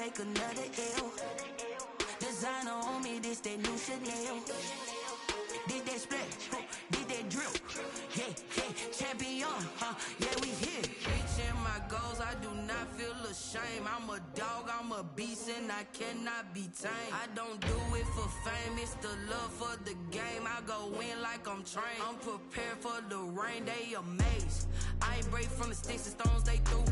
take another L. Designer on me, this that new Chanel. Did that splash, did that drip. Yeah, champion, yeah, we here. Reaching my goals, I do not feel ashamed. I'm a dog, I'm a beast, and I cannot be tamed. I don't do it for fame, it's the love for the game. I go in like I'm trained. I'm prepared for the rain, they amazed. I ain't break from the sticks and stones they threw.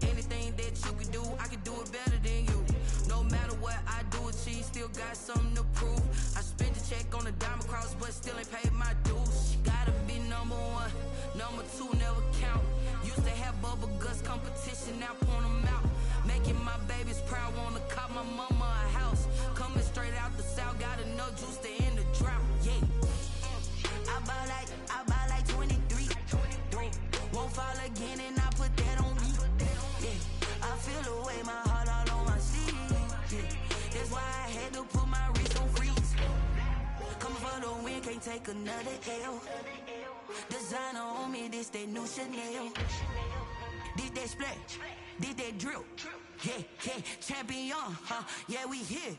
Anything that you can do, I can do it better than you. No matter what I do, achieve, still got something to prove. I spent the check on the diamond cross, but still ain't paid my dues. Gotta be number one, number two never count. Used to have bubble guts competition, now point them out. Making my babies proud, wanna cop my mama a house. Coming straight out the south, got enough juice to end the drought. Yeah, I buy like 23. Won't fall again, and I put that on me. Yeah, I feel the way, my heart all on my sleeve. Yeah, that's why I had to put my wrist on freeze. Coming for the win, can't take another L. Designer on me, this that new Chanel. Did that splash, did that drip. Yeah, champion, yeah, we here.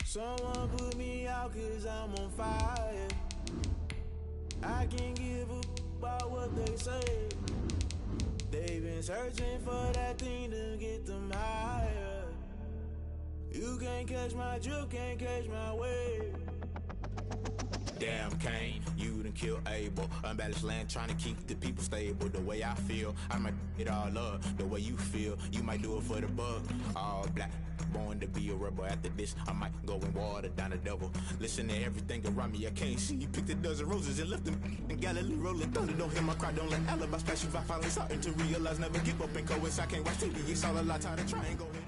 Someone put me out 'cause I'm on fire. I can't give a about what they say. They've been searching for that thing to get them higher. You can't catch my drift, can't catch my wave. Damn, Kane, you done killed Abel. Unbalanced land, trying to keep the people stable. The way I feel, I might it all up. The way you feel, you might do it for the bug. All black, born to be a rebel. After this, I might go and water down the devil. Listen to everything around me, I can't see. Picked a dozen roses and left them in Galilee rolling thunder. Don't hear my cry, don't let alibis pass you. I finally starting to realize, never give up and coincide. Can't watch TV, it's all a lot, time to try and go ahead.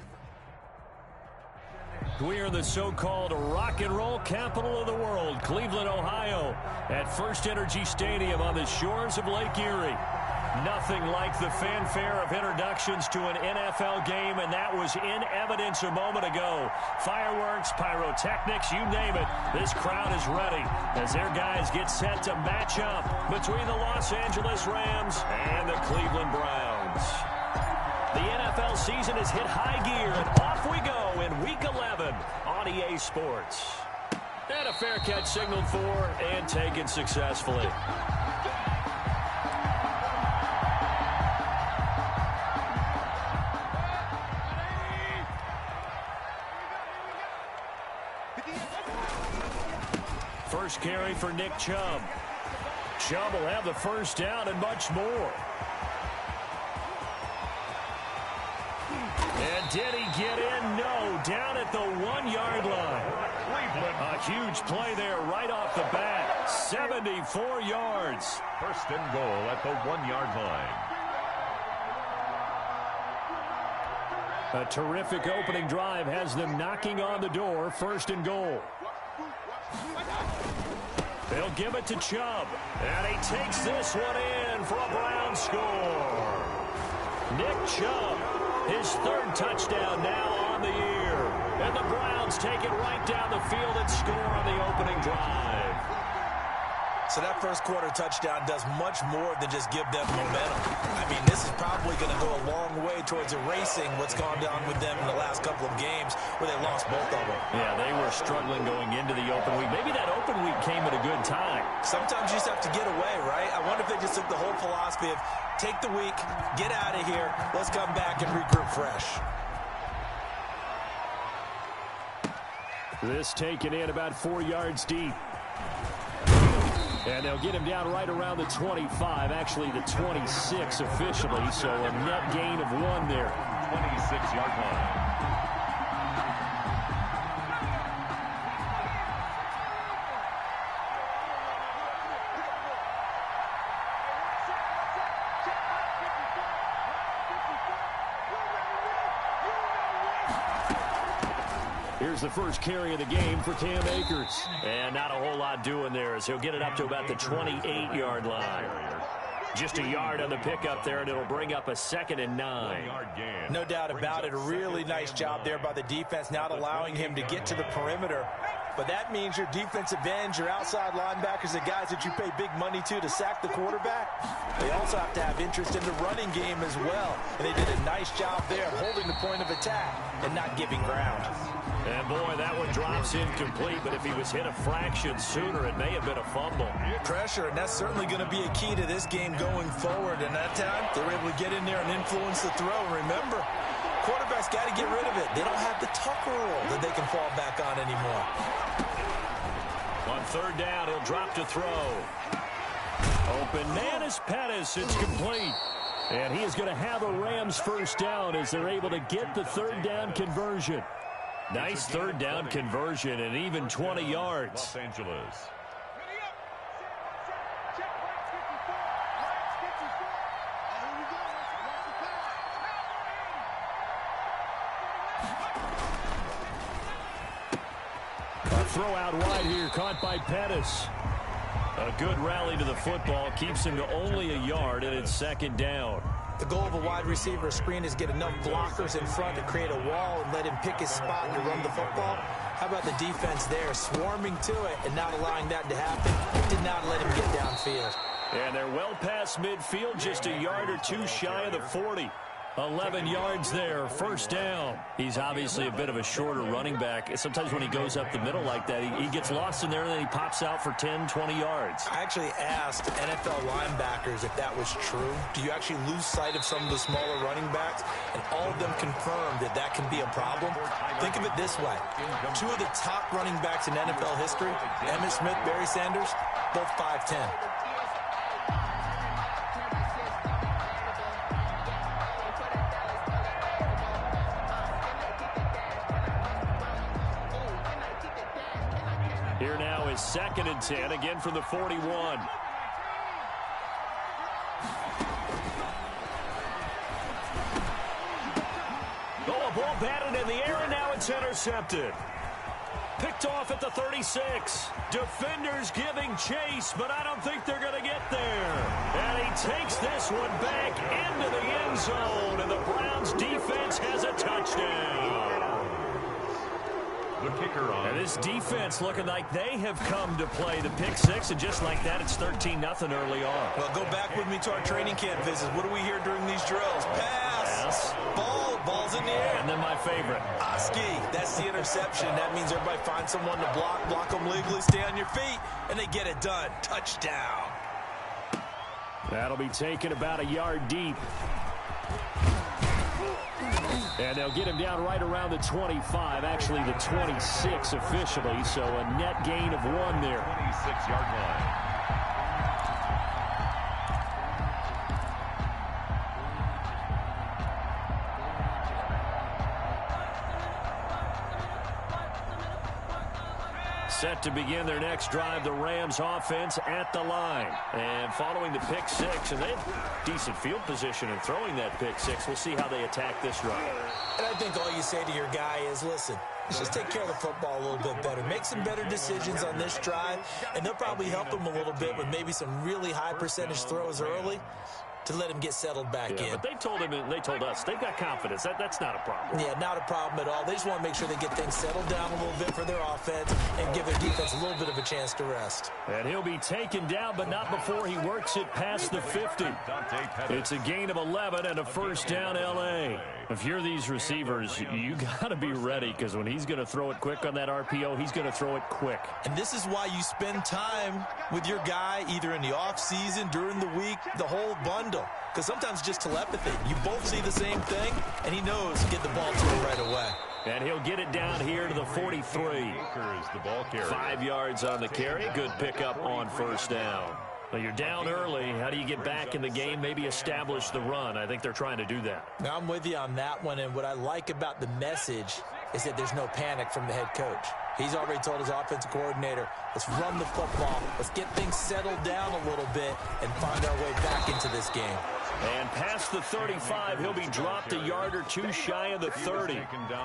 We are the so-called rock and roll capital of the world, Cleveland, Ohio, at First Energy Stadium on the shores of Lake Erie. Nothing like the fanfare of introductions to an NFL game, and that was in evidence a moment ago. Fireworks, pyrotechnics, you name it. This crowd is ready as their guys get set to match up between the Los Angeles Rams and the Cleveland Browns. The NFL season has hit high gear, and off we go in Week 11 on EA Sports. And a fair catch signaled for and taken successfully. First carry for Nick Chubb. Chubb will have the first down and much more. And did he get in? No, down at the 1-yard line. A huge play there right off the bat. 74 yards. First and goal at the 1-yard line. A terrific opening drive has them knocking on the door. First and goal. They'll give it to Chubb. And he takes this one in for a Brown score. Nick Chubb, his third touchdown now on the year. And the Browns take it right down the field and score on the opening drive. So that first quarter touchdown does much more than just give them momentum. I mean, this is probably going to go a long way towards erasing what's gone down with them in the last couple of games where they lost both of them. Yeah, they were struggling going into the open week. Maybe that open week came at a good time. Sometimes you just have to get away, right? I wonder if they just took the whole philosophy of take the week, get out of here, let's come back and regroup fresh. This taken in about 4 yards deep. And they'll get him down right around the 25, actually the 26 officially, so a net gain of 1 there. 26-yard line. There's the first carry of the game for Cam Akers. And not a whole lot doing there as he'll get it up to about the 28-yard line. Just a yard on the pickup there, and it'll bring up a 2nd and 9. No doubt about it. A really nice job there by the defense, not allowing him to get to the perimeter. But that means your defensive ends, your outside linebackers, the guys that you pay big money to sack the quarterback, they also have to have interest in the running game as well. And they did a nice job there of holding the point of attack and not giving ground. And, boy, that one drops incomplete, but if he was hit a fraction sooner, it may have been a fumble. Pressure, and that's certainly going to be a key to this game going forward. And that time, they were able to get in there and influence the throw. And remember, quarterbacks got to get rid of it. They don't have the Tucker rule that they can fall back on anymore. On 3rd down, he'll drop to throw. Open man is Pettis. It's complete. And he is going to have a Rams first down as they're able to get the 3rd down conversion. Nice 3rd down conversion and even 20 yards. Los Angeles. A throw out wide here, caught by Pettis. A good rally to the football, keeps him to only a yard, and it's 2nd down. The goal of a wide receiver screen is get enough blockers in front to create a wall and let him pick his spot to run the football. How about the defense there, swarming to it and not allowing that to happen? Did not let him get downfield. And they're well past midfield, just a yard or two shy of the 40. 11 yards there, 1st down. He's obviously a bit of a shorter running back. Sometimes when he goes up the middle like that, he gets lost in there and then he pops out for 10, 20 yards. I actually asked NFL linebackers if that was true. Do you actually lose sight of some of the smaller running backs? And all of them confirmed that that can be a problem. Think of it this way. 2 of the top running backs in NFL history, Emmitt Smith, Barry Sanders, both 5'10". Here now is 2nd and 10, again from the 41. Oh, a ball batted in the air, and now it's intercepted. Picked off at the 36. Defenders giving chase, but I don't think they're going to get there. And he takes this one back into the end zone, and the Browns defense has a touchdown. The kicker on. And this defense looking like they have come to play the pick 6, and just like that, it's 13-0 early on. Well, go back with me to our training camp visits. What do we hear during these drills? Pass. Ball's in the air. And then my favorite. Oski, that's the interception. That means everybody finds someone to block them legally, stay on your feet, and they get it done. Touchdown. That'll be taken about a yard deep. And they'll get him down right around the 25, actually the 26 officially, so a net gain of 1 there. 26-yard line. Set to begin their next drive, the Rams offense at the line. And following the pick 6, and they have decent field position in throwing that pick 6. We'll see how they attack this drive. And I think all you say to your guy is, listen, let's just take care of the football a little bit better. Make some better decisions on this drive, and they'll probably help him a little bit with maybe some really high percentage throws early to let him get settled back in. But they told him, and they told us, they've got confidence. That's not a problem. Yeah, not a problem at all. They just want to make sure they get things settled down a little bit for their offense and give their defense a little bit of a chance to rest. And he'll be taken down, but not before he works it past the 50. It's a gain of 11 and a first down, L.A. If you're these receivers, you got to be ready, because when he's going to throw it quick on that RPO, he's going to throw it quick. And this is why you spend time with your guy either in the offseason, during the week, the whole bundle. Because sometimes just telepathy. You both see the same thing, and he knows to get the ball to him right away. And he'll get it down here to the 43. The ball carrier. 5 yards on the carry. Good pickup on first down. Well, you're down early. How do you get back in the game? Maybe establish the run. I think they're trying to do that. Now, I'm with you on that one, and what I like about the message is that there's no panic from the head coach. He's already told his offensive coordinator, let's run the football. Let's get things settled down a little bit and find our way back into this game. And past the 35, he'll be dropped a yard or two shy of the 30.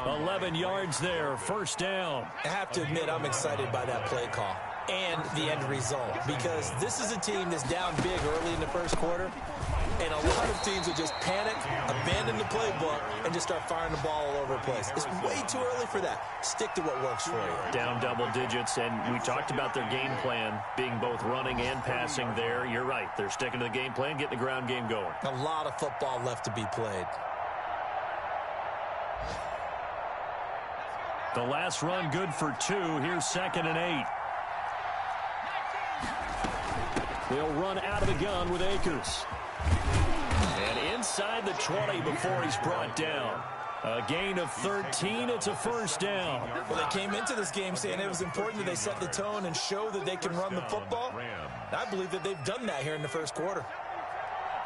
11 yards there, first down. I have to admit, I'm excited by that play call and the end result, because this is a team that's down big early in the first quarter, and a lot of teams will just panic, abandon the playbook, and just start firing the ball all over the place. It's way too early for that. Stick to what works for you. Down double digits, and we talked about their game plan being both running and passing there. You're right. They're sticking to the game plan, getting the ground game going. A lot of football left to be played. The last run good for 2. Here's 2nd and 8. They'll run out of the gun with Akers. And inside the 20 before he's brought down. A gain of 13. It's a first down. Well, they came into this game saying it was important that they set the tone and show that they can run the football. I believe that they've done that here in the first quarter.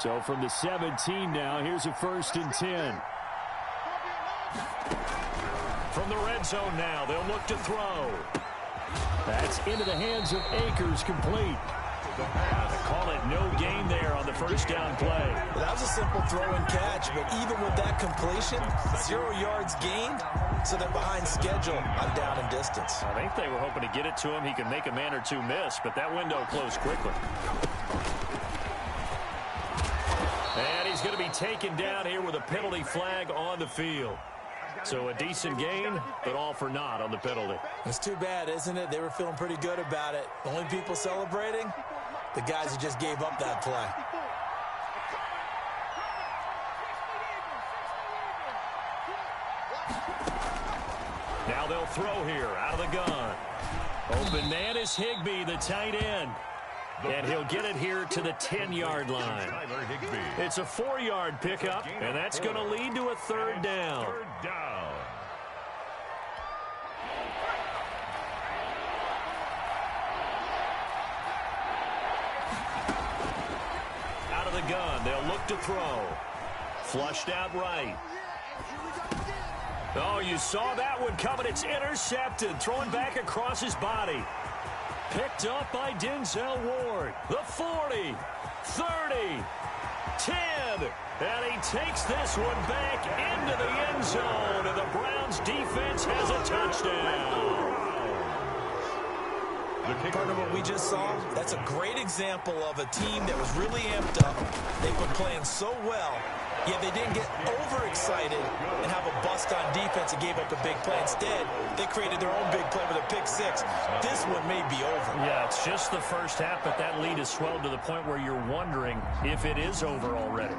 So from the 17 now, here's a 1st and 10. From the red zone now, they'll look to throw. That's into the hands of Akers, complete. They call it no gain there on the first down play. Well, that was a simple throw and catch, but even with that completion, 0 yards gained, so they're behind schedule on down and distance. I think they were hoping to get it to him. He could make a man or two miss, but that window closed quickly. And he's going to be taken down here with a penalty flag on the field. So a decent gain, but all for naught on the penalty. It's too bad, isn't it? They were feeling pretty good about it. The only people celebrating, the guys who just gave up that play. Now they'll throw here out of the gun. Open man is Higbee, the tight end. And he'll get it here to the 10-yard line. It's a 4-yard pickup, and that's going to lead to a 3rd down. Out of the gun, they'll look to throw. Flushed out right. Oh, you saw that one coming. It's intercepted, thrown back across his body. Picked up by Denzel Ward. The 40, 30, 10. And he takes this one back into the end zone. And the Browns defense has a touchdown. Part of what we just saw, that's a great example of a team that was really amped up. They've been playing so well, yet they didn't get overexcited and have a bust on defense and gave up a big play. Instead, they created their own big play with a pick six. This one may be over. Yeah, it's just the first half, but that lead has swelled to the point where you're wondering if it is over already.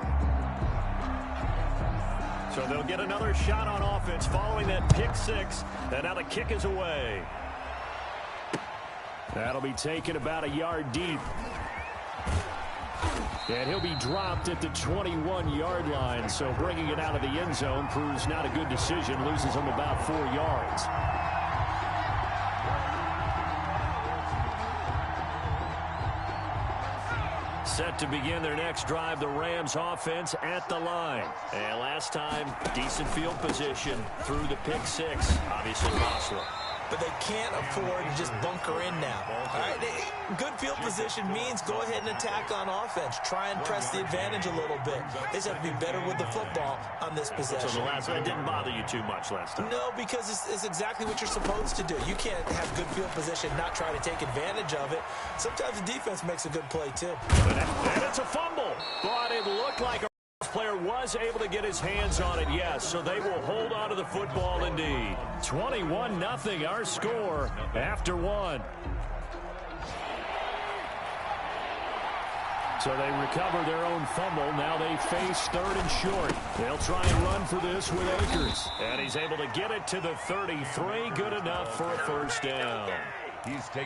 So they'll get another shot on offense following that pick six, and now the kick is away. That'll be taken about a yard deep. And he'll be dropped at the 21-yard line, so bringing it out of the end zone proves not a good decision, loses him about 4 yards. Set to begin their next drive, the Rams offense at the line. And last time, decent field position through the pick six, obviously possible. But they can't afford to just bunker in now. All right, good field position means go ahead and attack on offense. Try and press the advantage a little bit. They just have to be better with the football on this possession. So the last one didn't bother you too much last time? No, because it's exactly what you're supposed to do. You can't have good field position, not try to take advantage of it. Sometimes the defense makes a good play, too. And it's a fumble. But it looked like a player was able to get his hands on it, yes, so they will hold on to the football indeed. 21-0 our score after one. So they recover their own fumble. Now they face 3rd and short. They'll try and run for this with Akers. And he's able to get it to the 33. Good enough for a first down.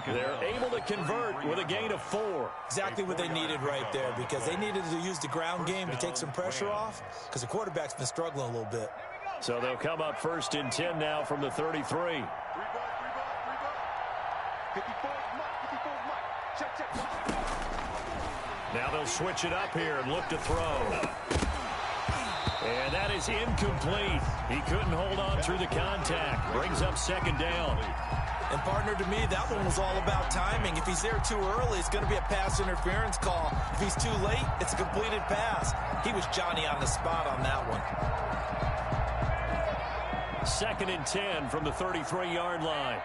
They're able to convert with a gain of 4. Exactly what they needed right there, because they needed to use the ground game to take some pressure off, because the quarterback's been struggling a little bit. So they'll come up 1st and 10 now from the 33. Now they'll switch it up here and look to throw. And that is incomplete. He couldn't hold on through the contact. Brings up 2nd down. And partner, to me, that one was all about timing. If he's there too early, it's going to be a pass interference call. If he's too late, it's a completed pass. He was Johnny on the spot on that one. 2nd and 10 from the 33-yard line.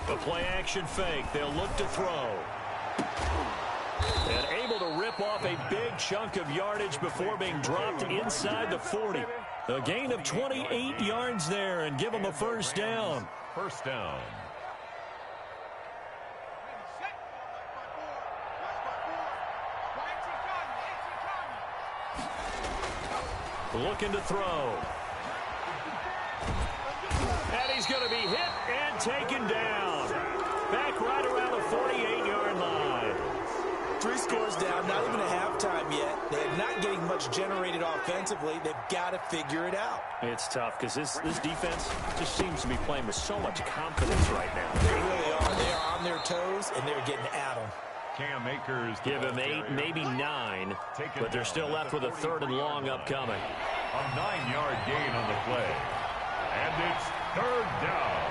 The play-action fake. They'll look to throw. And able to rip off a big chunk of yardage before being dropped inside the 40. A gain of 28 yards there and give them a first down. First down. Looking to throw. And he's going to be hit and taken down. Back right around the 48-yard line. 3 scores down, not even a halftime yet. They're not getting much generated offensively. They've got to figure it out. It's tough because this defense just seems to be playing with so much confidence right now. They really are. They are on their toes, and they're getting at them. Cam Akers. Give him 8, maybe 9, but they're still left with a 3rd and long upcoming. A 9-yard gain on the play. And it's 3rd down.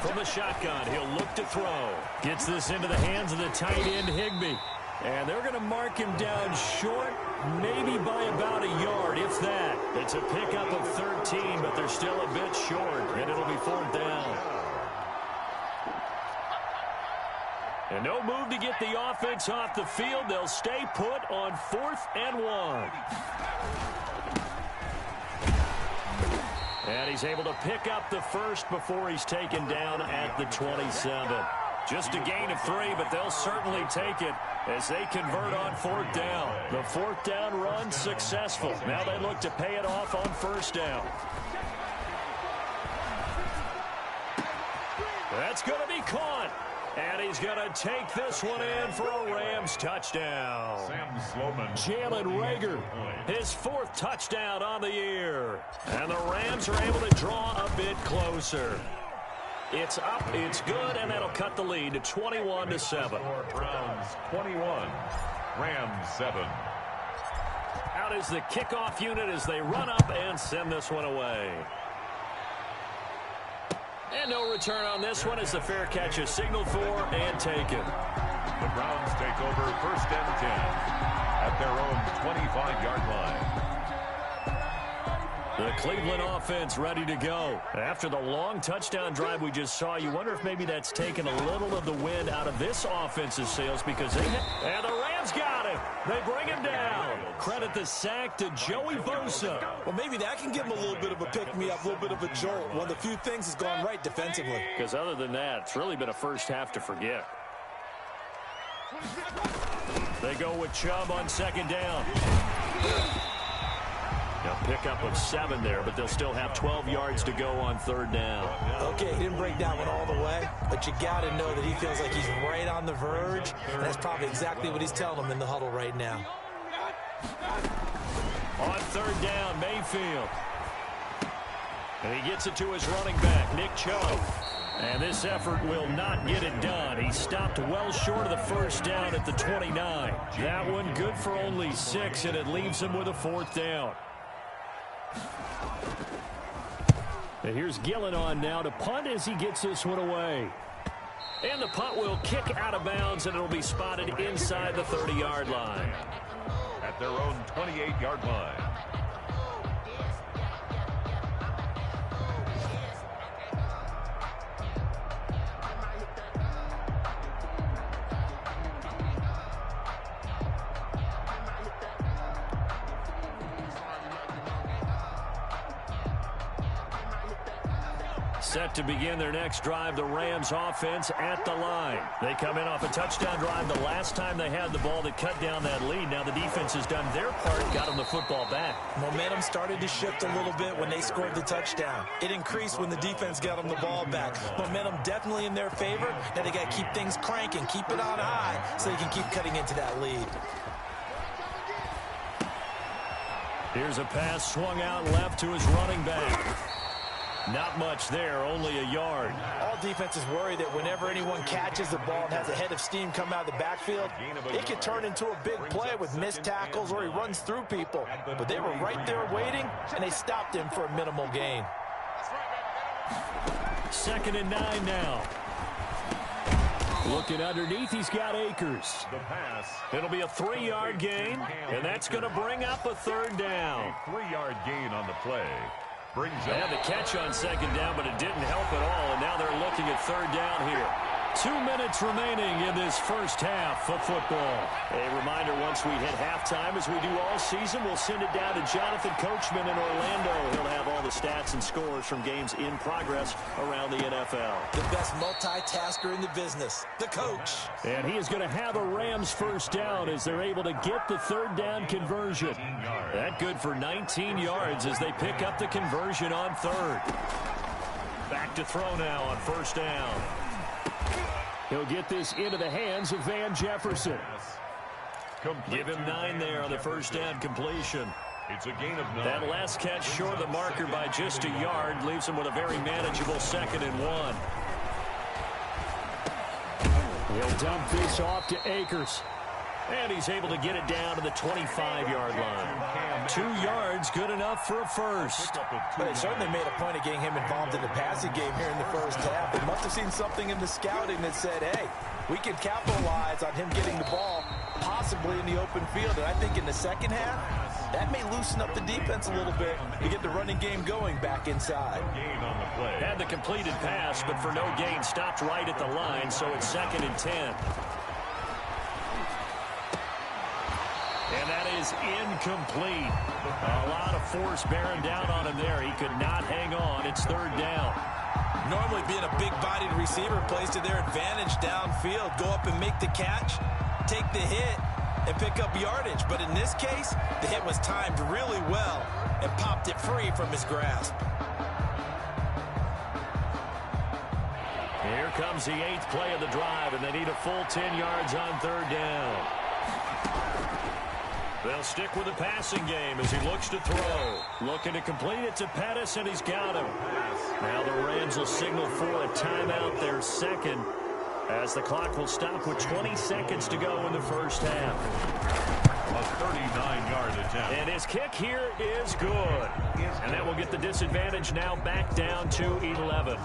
From the shotgun, he'll look to throw. Gets this into the hands of the tight end, Higbee. And they're going to mark him down short, maybe by about a yard, if that. It's a pickup of 13, but they're still a bit short, and it'll be 4th down. And no move to get the offense off the field. They'll stay put on 4th and 1. And he's able to pick up the first before he's taken down at the 27. Just a gain of 3, but they'll certainly take it as they convert on 4th down. The 4th down run successful. Now they look to pay it off on 1st down. That's going to be caught. And he's going to take this one in for a Rams touchdown. Sam Sloman. Jalen Reagor, his 4th touchdown on the year. And the Rams are able to draw a bit closer. It's up, it's good, and that'll cut the lead to 21-7. Browns 21, Rams 7. Out is the kickoff unit as they run up and send this one away. And no return on this one as the fair catch is signaled for and taken. The Browns take over 1st and 10 at their own 25-yard line. The Cleveland offense ready to go. After the long touchdown drive we just saw, you wonder if maybe that's taken a little of the wind out of this offense's sails because they hit. And the Rams got him. They bring him down. Credit the sack to Joey Bosa. Well, maybe that can give him a little bit of a pick-me-up, a little bit of a jolt. One of the few things has gone right defensively. Because other than that, it's really been a first half to forget. They go with Chubb on 2nd down. Now pickup of 7 there, but they'll still have 12 yards to go on 3rd down. Okay, he didn't break that one all the way, but you got to know that he feels like he's right on the verge, and that's probably exactly what he's telling them in the huddle right now. On 3rd down, Mayfield. And he gets it to his running back, Nick Chubb. And this effort will not get it done. He stopped well short of the 1st down at the 29. That one good for only 6, and it leaves him with a 4th down. And here's Gillen on now to punt as he gets this one away. And the punt will kick out of bounds, and it'll be spotted inside the 30-yard line. At their own 28-yard line. Set to begin their next drive, the Rams offense at the line. They come in off a touchdown drive the last time they had the ball that cut down that lead. Now the defense has done their part, got them the football back. Momentum started to shift a little bit when they scored the touchdown. It increased when the defense got them the ball back. Momentum definitely in their favor. Now they got to keep things cranking, keep it on high so they can keep cutting into that lead. Here's a pass swung out left to his running back. Not much there, only a yard. All defenses worry that whenever anyone catches the ball and has a head of steam come out of the backfield, it could turn into a big play with missed tackles or he runs through people. But they were right there waiting, and they stopped him for a minimal gain. 2nd and 9 now. Looking underneath, he's got Akers. The pass. It'll be a 3-yard gain, and that's going to bring up a 3rd down. A 3-yard gain on the play. They had the catch on 2nd down, but it didn't help at all, and now they're looking at 3rd down here. 2 minutes remaining in this first half of football. A reminder, once we hit halftime, as we do all season, we'll send it down to Jonathan Coachman in Orlando. He'll have all the stats and scores from games in progress around the NFL. The best multitasker in the business, the coach. And he is going to have a Rams first down as they're able to get the 3rd down conversion. That good for 19 yards as they pick up the conversion on 3rd. Back to throw now on 1st down. He'll get this into the hands of Van Jefferson. Give him 9 there on the 1st down completion. It's a gain of 9. That last catch short of the marker by just a yard leaves him with a very manageable 2nd and 1. He'll dump this off to Akers. And he's able to get it down to the 25-yard line. 2 yards, good enough for a first. But they certainly made a point of getting him involved in the passing game here in the first half. They must have seen something in the scouting that said, hey, we can capitalize on him getting the ball possibly in the open field. And I think in the second half, that may loosen up the defense a little bit to get the running game going back inside. Had the completed pass, but for no gain, stopped right at the line, so it's 2nd and 10. And that is incomplete. A lot of force bearing down on him there. He could not hang on. It's 3rd down. Normally being a big-bodied receiver plays to their advantage downfield. Go up and make the catch, take the hit, and pick up yardage. But in this case, the hit was timed really well and popped it free from his grasp. Here comes the 8th play of the drive, and they need a full 10 yards on 3rd down. They'll stick with the passing game as he looks to throw. Looking to complete it to Pettis, and he's got him. Now the Rams will signal for a timeout, their 2nd, as the clock will stop with 20 seconds to go in the first half. A 39-yard attempt. And his kick here is good. And that will get the disadvantage now back down to 11.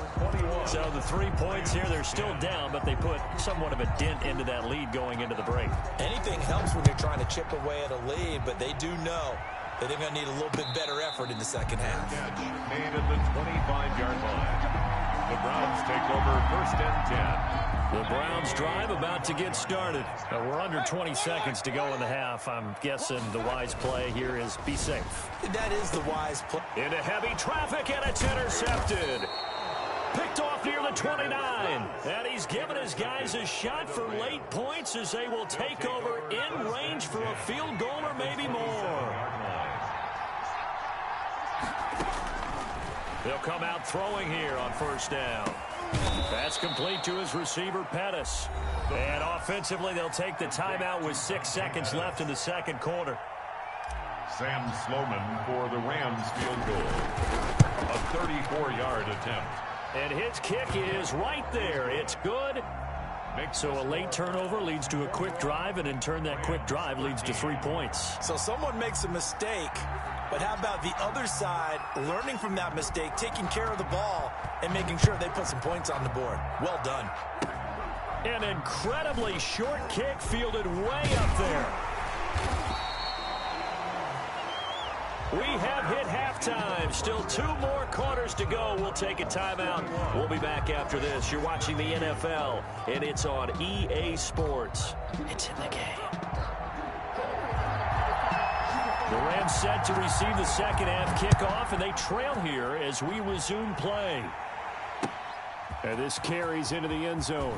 So the 3 points here, they're still down, but they put somewhat of a dent into that lead going into the break. Anything helps when you're trying to chip away at a lead, but they do know that they're going to need a little bit better effort in the second half. Made at the 25-yard line. The Browns take over 1st and 10. The Browns drive about to get started. We're under 20 seconds to go in the half. I'm guessing the wise play here is be safe. That is the wise play. Into heavy traffic, and it's intercepted. Picked off near the 29. And he's given his guys a shot for late points as they will take over in range for a field goal or maybe more. They'll come out throwing here on 1st down. That's complete to his receiver, Pettis. And offensively, they'll take the timeout with 6 seconds left in the 2nd quarter. Sam Sloman for the Rams field goal. A 34-yard attempt. And his kick is right there. It's good. So a late turnover leads to a quick drive, and in turn that quick drive leads to 3 points. So someone makes a mistake, but how about the other side learning from that mistake, taking care of the ball, and making sure they put some points on the board? Well done. An incredibly short kick fielded way up there. We have hit halftime. Still 2 more quarters to go. We'll take a timeout. We'll be back after this. You're watching the NFL, and it's on EA Sports. It's in the game. The Rams set to receive the second half kickoff, and they trail here as we resume play. And this carries into the end zone.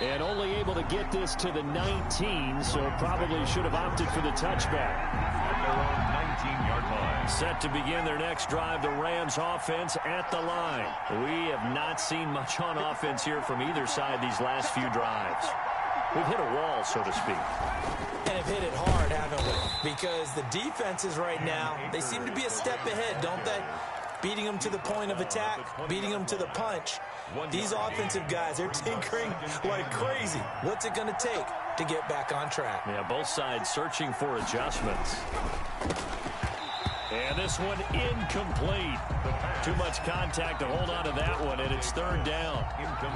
And only able to get this to the 19, so probably should have opted for the touchback. At their own 19-yard line. Set to begin their next drive, the Rams offense at the line. We have not seen much on offense here from either side these last few drives. we've hit a wall, so to speak. And have hit it hard, haven't we? Because the defenses right now, they seem to be a step ahead, don't they? Beating them to the point of attack, beating them to the punch. These offensive guys, they're tinkering like crazy. What's it going to take to get back on track? Yeah, both sides searching for adjustments. And this one incomplete. Too much contact to hold on to that one, and it's third down.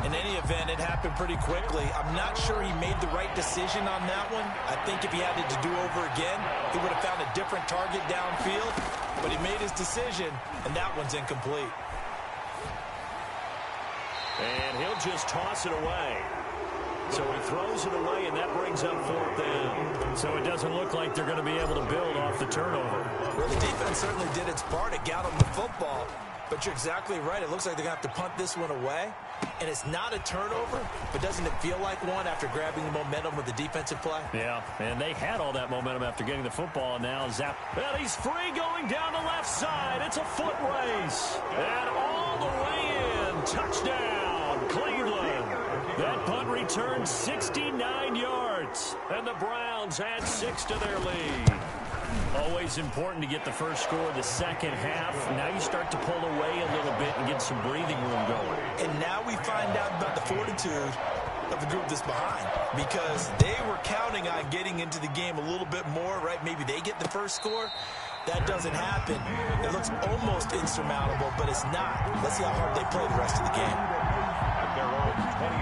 In any event, it happened pretty quickly. I'm not sure he made the right decision on that one. I think if he had it to do over again, he would have found a different target downfield. But he made his decision, and that one's incomplete. And he'll just toss it away. So he throws it away, and that brings up fourth down. So it doesn't look like they're going to be able to build off the turnover. Well, the defense certainly did its part. It got them the football. But you're exactly right. It looks like they're going to have to punt this one away. And it's not a turnover, but doesn't it feel like one after grabbing the momentum with the defensive play? Yeah, and they had all that momentum after getting the football, and now Zap. Well, he's free going down the left side. It's a foot race. And all the way in. Touchdown, Cleveland. That punt returned 69 yards, and the Browns add 6 to their lead. Always important to get the first score of the second half. Now you start to pull away a little bit and get some breathing room going. And now we find out about the fortitude of the group that's behind, because they were counting on getting into the game a little bit more, right? Maybe they get the first score. That doesn't happen. It looks almost insurmountable, but it's not. Let's see how hard they play the rest of the game. At their own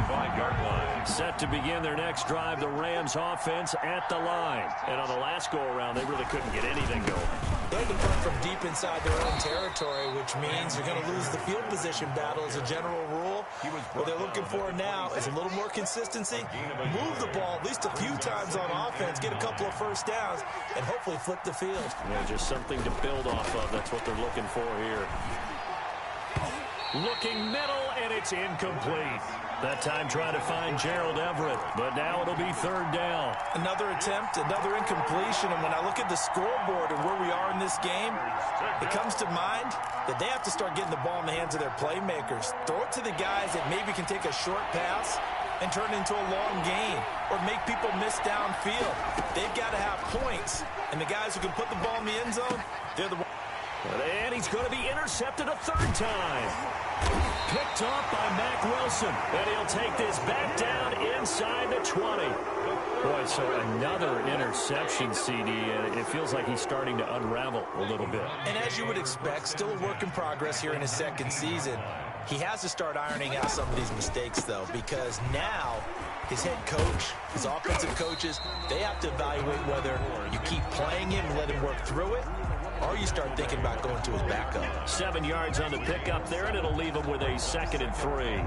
25-yard line. Set to begin their next drive, the Rams offense at the line. And on the last go-around, they really couldn't get anything going. They had to punt from deep inside their own territory, which means you're going to lose the field position battle as a general rule. What they're looking for now is a little more consistency, move the ball at least a few times on offense, get a couple of first downs, and hopefully flip the field. Yeah, just something to build off of. That's what they're looking for here. Looking middle, and it's incomplete. That time trying to find Gerald Everett, but now it'll be third down. Another attempt, another incompletion, and when I look at the scoreboard and where we are in this game, it comes to mind that they have to start getting the ball in the hands of their playmakers. Throw it to the guys that maybe can take a short pass and turn it into a long gain or make people miss downfield. They've got to have points, and the guys who can put the ball in the end zone, they're the ones. And he's going to be intercepted a third time. Picked off by Mack Wilson. And he'll take this back down inside the 20. Boy, so another interception, CD. And it feels like he's starting to unravel a little bit. And as you would expect, still a work in progress here in his second season. He has to start ironing out some of these mistakes, though, because now his head coach, his offensive coaches, they have to evaluate whether you keep playing him and let him work through it, or you start thinking about going to his backup. 7 yards on the pickup there, and it'll leave him with a 2nd and 3.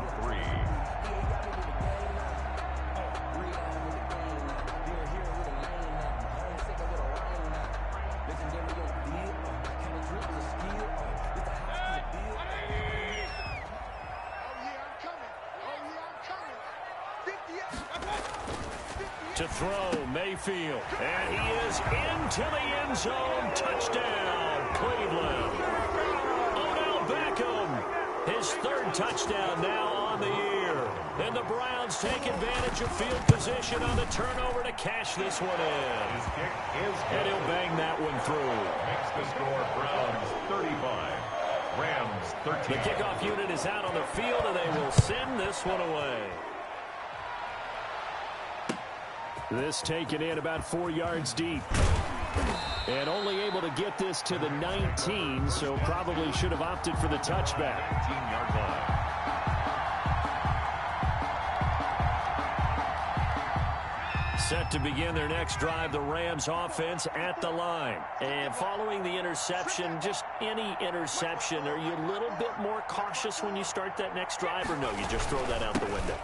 To throw, Mayfield, and he is into the end zone. Touchdown, Cleveland. Odell Beckham, his 3rd touchdown now on the year. And the Browns take advantage of field position on the turnover to cash this one in. His kick is good. And he'll bang that one through. Makes the score Browns 35, Rams 13. The kickoff unit is out on the field, and they will send this one away. This taken in about 4 yards deep. And only able to get this to the 19, so probably should have opted for the touchback. 19-yard line. Set to begin their next drive, the Rams offense at the line. And following the interception, just any interception, are you a little bit more cautious when you start that next drive, or no, you just throw that out the window?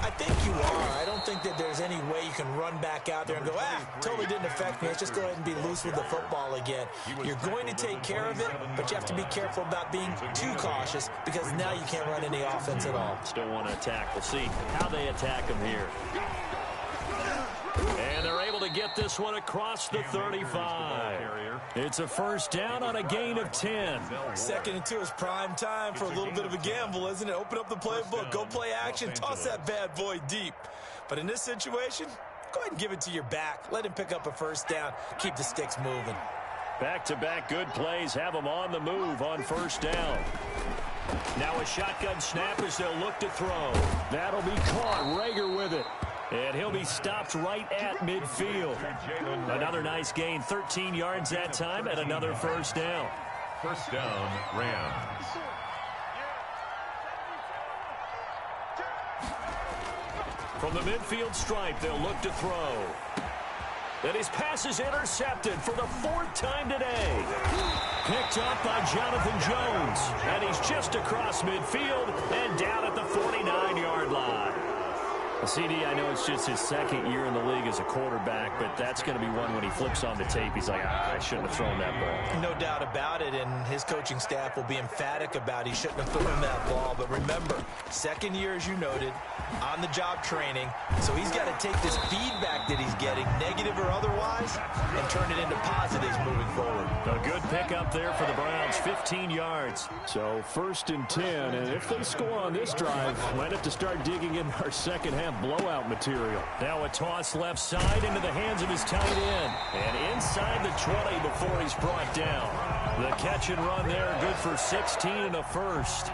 I think you are. I don't think that there's any way you can run back out there and go, totally didn't affect me. Let's just go ahead and be loose with the football again. You're going to take care of it, but you have to be careful about being too cautious because now you can't run any offense at all. Still want to attack. We'll see how they attack them here. And they're able to get this one across the 35. It's a first down on a gain of 10. 2nd and 2 is prime time for a little bit of a gamble, isn't it? Open up the playbook, go play action, toss that bad boy deep. But in this situation, go ahead and give it to your back. Let him pick up a first down. Keep the sticks moving. Back-to-back good plays have them on the move on first down. Now a shotgun snap as they'll look to throw. That'll be caught. Rager with it. And he'll be stopped right at midfield. Another nice gain, 13 yards that time, and another first down. First down, Rams. From the midfield stripe, they'll look to throw. And his pass is intercepted for the 4th time today. Picked up by Jonathan Jones. And he's just across midfield and down at the 49-yard line. CD, I know it's just his 2nd year in the league as a quarterback, but that's going to be one when he flips on the tape. He's like, I shouldn't have thrown that ball. No doubt about it, and his coaching staff will be emphatic about he shouldn't have thrown that ball. But remember, 2nd year, as you noted, on-the-job training, so he's got to take this feedback that he's getting, negative or otherwise, and turn it into positives moving forward. A good pickup there for the Browns, 15 yards. So 1st and 10, and if they score on this drive, might have to start digging in our second half blowout material. Now a toss left side into the hands of his tight end. And inside the 20 before he's brought down. The catch and run there, good for 16 and a first.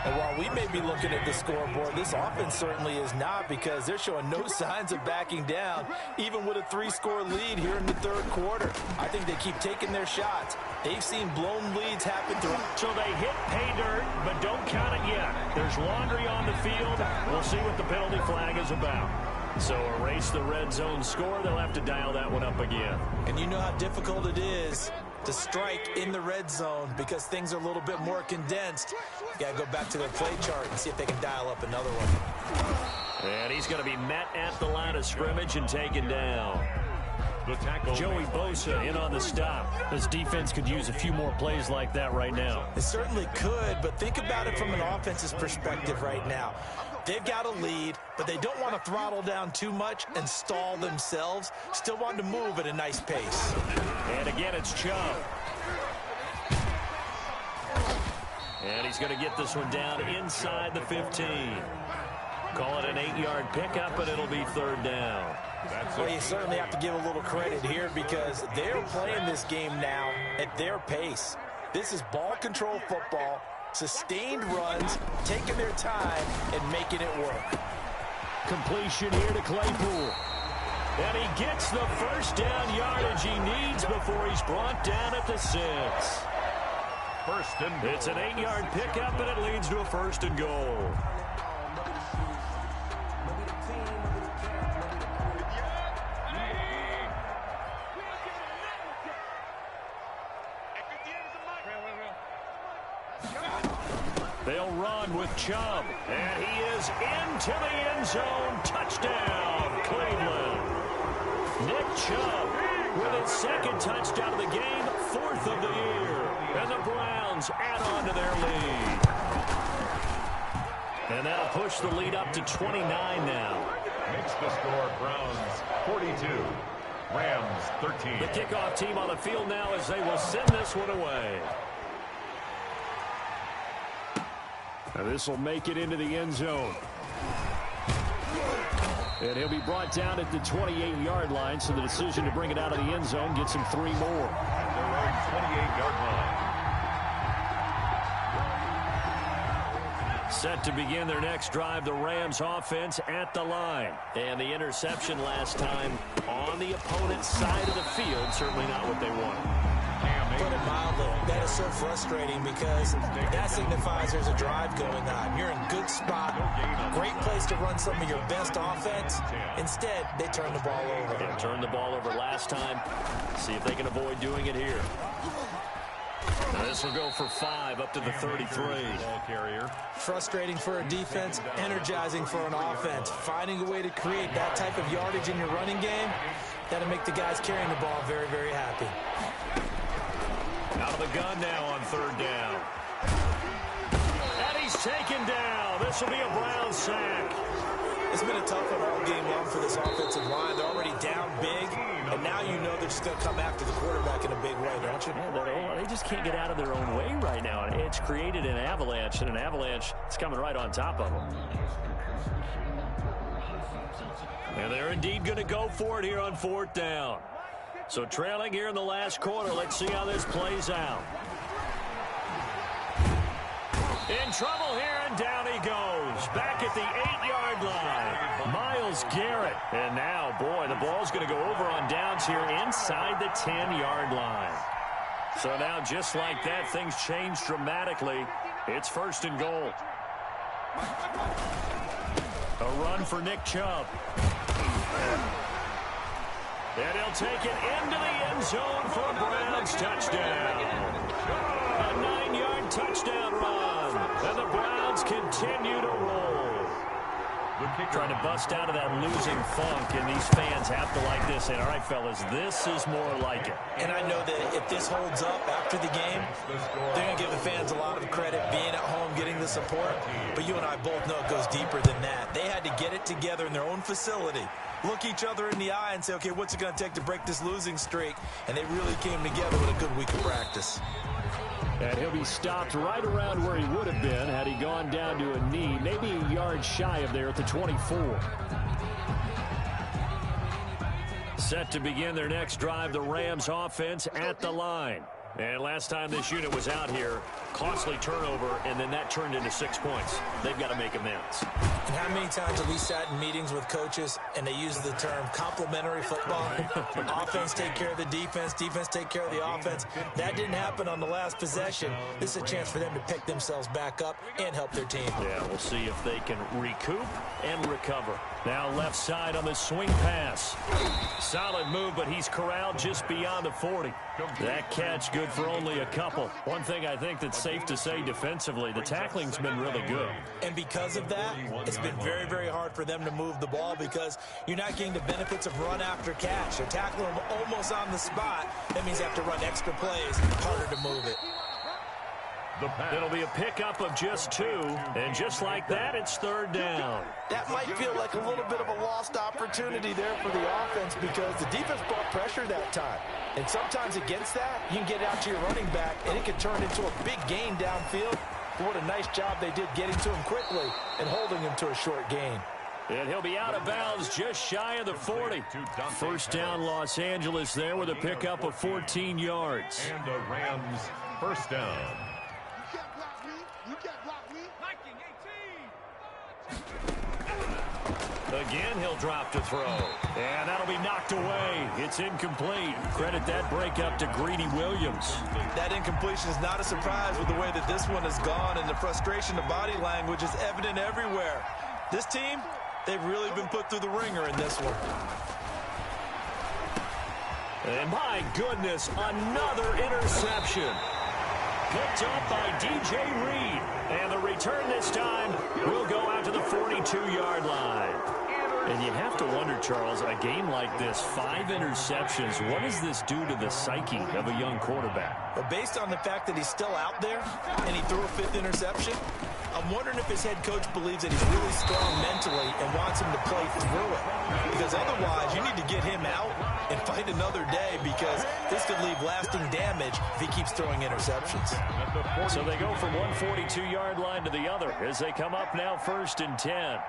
And while we may be looking at the scoreboard, this offense certainly is not, because they're showing no signs of backing down, even with a 3-score lead here in the 3rd quarter. I think they keep taking their shots. They've seen blown leads happen throughout. So they hit pay dirt, but don't count it yet. There's laundry on the field. We'll see what the penalty flag is about. So erase the red zone score. They'll have to dial that one up again. And you know how difficult it is to strike in the red zone because things are a little bit more condensed. You got to go back to their play chart and see if they can dial up another one. And he's going to be met at the line of scrimmage and taken down. Joey Bosa in on the stop. This defense could use a few more plays like that right now. It certainly could, but think about it from an offense's perspective right now. They've got a lead, but they don't want to throttle down too much and stall themselves. Still want to move at a nice pace. And again, it's Chubb. And he's going to get this one down inside the 15. Call it an 8-yard pickup, and it'll be 3rd down. Well, you certainly have to give a little credit here because they're playing this game now at their pace. This is ball control football, sustained runs, taking their time, and making it work. Completion here to Claypool. And he gets the first down yardage he needs before he's brought down at the 6. First and goal. It's an 8-yard pickup, and it leads to a 1st and goal. They'll run with Chubb, and he is into the end zone. Touchdown, Cleveland. Nick Chubb with his 2nd touchdown of the game, 4th of the year. And the Browns add on to their lead. And that'll push the lead up to 29 now. Makes the score Browns 42, Rams 13. The kickoff team on the field now as they will send this one away. And this will make it into the end zone. And he'll be brought down at the 28-yard line, so the decision to bring it out of the end zone gets him 3 more. At their own 28-yard line. Set to begin their next drive, the Rams offense at the line. And the interception last time on the opponent's side of the field, certainly not what they want. Put it mildly, that is so frustrating because that signifies there's a drive going on. You're in good spot, great place to run some of your best offense. Instead, they turn the ball over. They turned the ball over last time. See if they can avoid doing it here. Now this will go for 5 up to the 33. Frustrating for a defense, energizing for an offense. Finding a way to create that type of yardage in your running game, that'll make the guys carrying the ball very, very happy. Out of the gun now on 3rd down. And he's taken down. This will be a Brown sack. It's been a tough one all game long for this offensive line. They're already down big, and they're just going to come after the quarterback in a big way, don't you? Yeah, they just can't get out of their own way right now. And it's created an avalanche, and an avalanche is coming right on top of them. And they're indeed going to go for it here on 4th down. So trailing here in the last quarter. Let's see how this plays out. In trouble here, and down he goes. Back at the 8-yard line. Myles Garrett. And now, boy, the ball's going to go over on downs here inside the 10-yard line. So now, just like that, things change dramatically. It's 1st and goal. A run for Nick Chubb. And he'll take it into the end zone for a Browns touchdown. A 9-yard touchdown run. And the Browns continue to roll. Trying to bust out of that losing funk, and these fans have to like this. And all right, fellas, this is more like it. And I know that if this holds up after the game, they're going to give the fans a lot of credit being at home, getting the support. But you and I both know it goes deeper than that. They had to get it together in their own facility, look each other in the eye and say, okay, what's it going to take to break this losing streak? And they really came together with a good week of practice. And he'll be stopped right around where he would have been had he gone down to a knee, maybe a yard shy of there at the 24. Set to begin their next drive, the Rams offense at the line. And last time this unit was out here, costly turnover, and then that turned into 6 points. They've got to make amends. And how many times have we sat in meetings with coaches and they use the term complementary football? Offense take care of the defense, defense take care of the offense. That didn't happen on the last possession. This is a chance for them to pick themselves back up and help their team. Yeah, we'll see if they can recoup and recover. Now left side on the swing pass. Solid move, but he's corralled just beyond the 40. That catch good for only a couple. One thing I think that's safe to say defensively, the tackling's been really good. And because of that, it's been very, very hard for them to move the ball because you're not getting the benefits of run after catch. They're tackling them almost on the spot. That means they have to run extra plays, harder to move it. It'll be a pickup of just 2, and just like that, it's 3rd down. That might feel like a little bit of a lost opportunity there for the offense because the defense brought pressure that time. And sometimes against that, you can get out to your running back, and it can turn into a big gain downfield. But what a nice job they did getting to him quickly and holding him to a short gain. And he'll be out of bounds just shy of the 40. 1st down Los Angeles there with a pickup of 14 yards. And the Rams 1st down. Again, he'll drop to throw. And that'll be knocked away. It's incomplete. Credit that breakup to Greedy Williams. That incompletion is not a surprise with the way that this one has gone, and the frustration, the body language is evident everywhere. This team, they've really been put through the ringer in this one. And my goodness, another interception. Picked up by DJ Reed. And the return this time will go out to the 42-yard line. And you have to wonder, Charles, a game like this, 5 interceptions, what does this do to the psyche of a young quarterback? But based on the fact that he's still out there and he threw a 5th interception, I'm wondering if his head coach believes that he's really strong mentally and wants him to play through it. Because otherwise, you need to get him out and fight another day because this could leave lasting damage if he keeps throwing interceptions. So they go from one 42-yard line to the other as they come up now 1st and 10.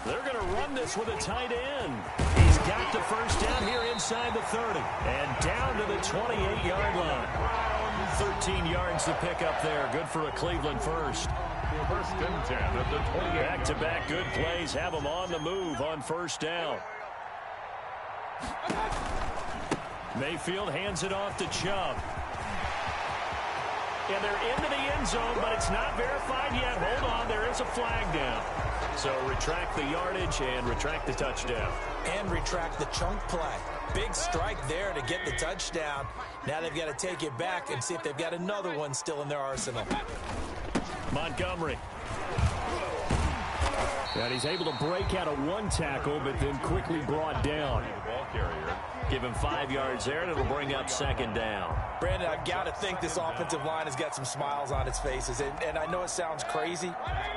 They're going to run this with a tight end. He's got the 1st down here inside the 30 and down to the 28-yard line. 13 yards to pick up there. Good for a Cleveland first. 1st and 10 at the 28. Back-to-back good plays have them on the move on 1st down. Mayfield hands it off to Chubb. And they're into the end zone, but it's not verified yet. Hold on, there is a flag down. So retract the yardage and retract the touchdown. And retract the chunk play. Big strike there to get the touchdown. Now they've got to take it back and see if they've got another one still in their arsenal. Montgomery. And he's able to break out of one tackle, but then quickly brought down. Ball carrier. Give him 5 yards there, and it'll bring up 2nd down. Brandon, I've got to think this offensive line has got some smiles on its faces. And I know it sounds crazy,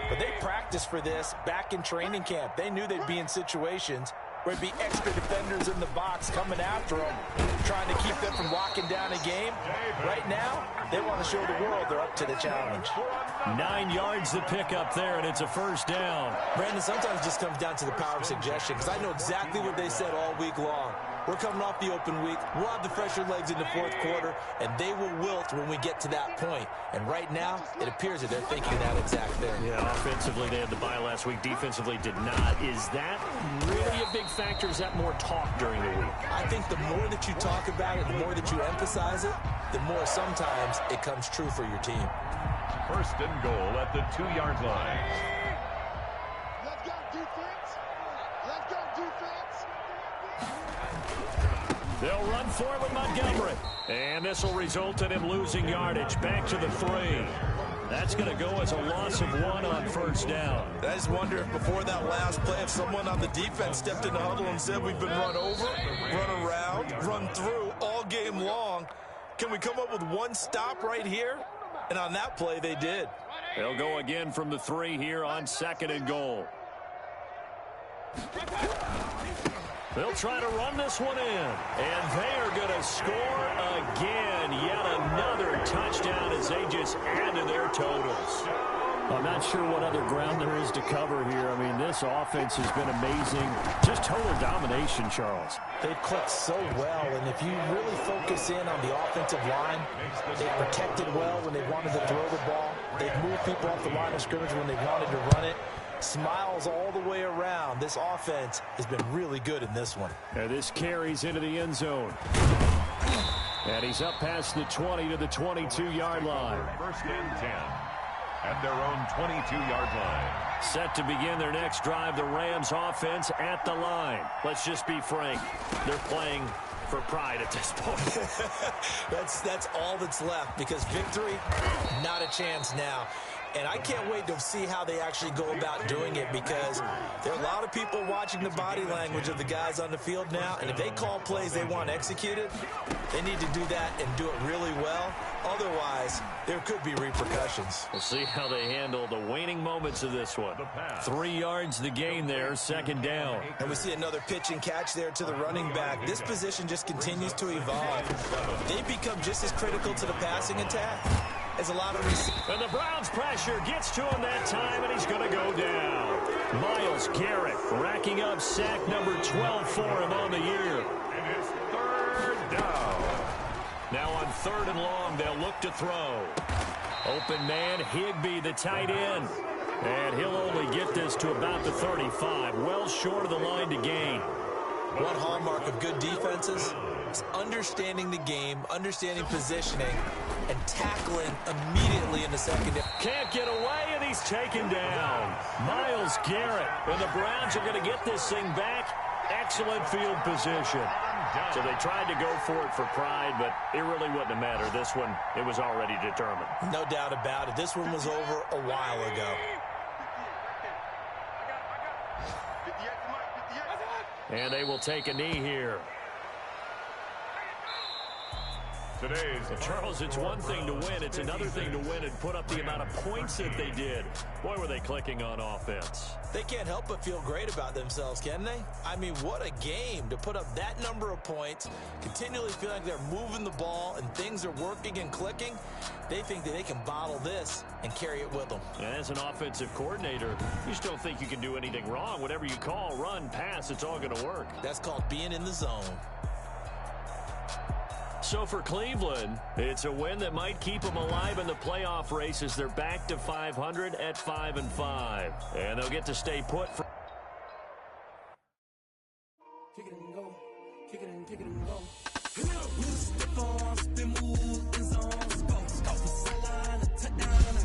but they practiced for this back in training camp. They knew they'd be in situations where it'd be extra defenders in the box coming after them, trying to keep them from locking down a game. Right now, they want to show the world they're up to the challenge. 9 yards to pick up there, and it's a first down. Brandon, sometimes it just comes down to the power of suggestion, because I know exactly what they said all week long. We're coming off the open week. We'll have the fresher legs in the fourth quarter, and they will wilt when we get to that point. And right now, it appears that they're thinking that exact thing. Yeah, offensively, they had the bye last week. Defensively, did not. Is that really a big factor? Is that more talk during the week? I think the more that you talk about it, the more that you emphasize it, the more sometimes it comes true for your team. First and goal at the 2-yard line. Let's go, defense. Let's go, defense. They'll run for it with Montgomery. And this will result in him losing yardage. Back to the 3. That's going to go as a loss of 1 on first down. I just wonder if before that last play, if someone on the defense stepped in the huddle and said, we've been run over, run around, run through all game long. Can we come up with one stop right here? And on that play, they did. They'll go again from the 3 here on 2nd and goal. They'll try to run this one in. And they are going to score again. Yet another touchdown as they just add to their totals. I'm not sure what other ground there is to cover here. I mean, this offense has been amazing. Just total domination, Charles. They've clicked so well, and if you really focus in on the offensive line, they've protected well when they wanted to throw the ball. They've moved people off the line of scrimmage when they wanted to run it. Smiles all the way around. This offense has been really good in this one. And this carries into the end zone. And he's up past the 20 to the 22-yard line. First and 10 at their own 22-yard line. Set to begin their next drive, the Rams offense at the line. Let's just be frank. They're playing for pride at this point. That's all that's left, because victory, not a chance now. And I can't wait to see how they actually go about doing it, because there are a lot of people watching the body language of the guys on the field now, and if they call plays they want executed, they need to do that and do it really well. Otherwise, there could be repercussions. We'll see how they handle the waning moments of this one. 3 yards the gain there, 2nd down. And we see another pitch and catch there to the running back. This position just continues to evolve. They become just as critical to the passing attack as a lot of receivers. And the Browns pressure gets to him that time, and he's going to go down. Myles Garrett racking up sack number 12 for him on the year. And it's 3rd down. Now on 3rd and long, they'll look to throw. Open man, Higbee, the tight end. And he'll only get this to about the 35, well short of the line to gain. One hallmark of good defenses is understanding the game, understanding positioning, and tackling immediately in the secondary. Can't get away, and he's taken down. Myles Garrett. And the Browns are going to get this thing back. Excellent field position. So they tried to go for it for pride, but it really wouldn't have mattered. This one, it was already determined. No doubt about it. This one was over a while ago. And they will take a knee here. Charles, it's one thing to win. It's another thing to win and put up the amount of points that they did. Boy, were they clicking on offense. They can't help but feel great about themselves, can they? I mean, what a game to put up that number of points, continually feel like they're moving the ball and things are working and clicking. They think that they can bottle this and carry it with them. And as an offensive coordinator, you still think you can do anything wrong. Whatever you call, run, pass, it's all going to work. That's called being in the zone. So for Cleveland, it's a win that might keep them alive in the playoff race as they're back to 500 at 5-5. And they'll get to stay put for... Kick it and go. Kick it and kick it and go. With the stiff arms, spin moves, in zones, go. Scout for sideline, a touchdown,